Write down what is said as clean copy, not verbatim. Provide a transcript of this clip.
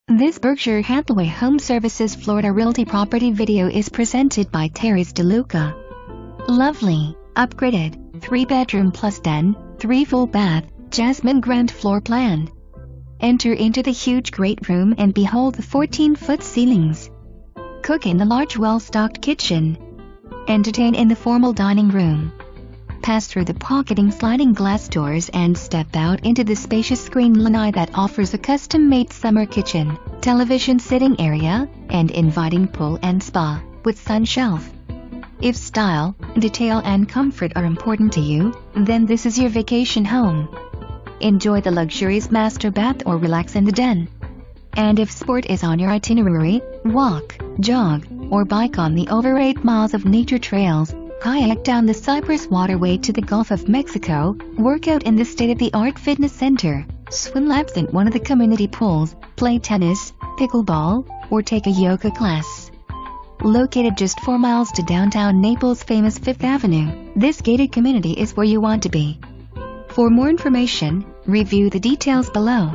This Berkshire Hathaway HomeServices Florida Realty property video is presented by Terry's DeLuca. Lovely, upgraded, 3-bedroom plus den, 3 full bath, Jasmine Grand floor plan. Enter into the huge great room and behold the 14-foot ceilings. Cook in the large well-stocked kitchen. Entertain in the formal dining room. Pass through the pocketing sliding glass doors and step out into the spacious screen lanai that offers a custom-made summer kitchen, television sitting area, and inviting pool and spa, with sun shelf. If style, detail and comfort are important to you, then this is your vacation home. Enjoy the luxurious master bath or relax in the den. And if sport is on your itinerary, walk, jog, or bike on the over 8 miles of nature trails, kayak down the Cypress Waterway to the Gulf of Mexico, work out in the state-of-the-art fitness center, swim laps in one of the community pools, play tennis, pickleball, or take a yoga class. Located just 4 miles to downtown Naples' famous 5th Avenue, this gated community is where you want to be. For more information, review the details below.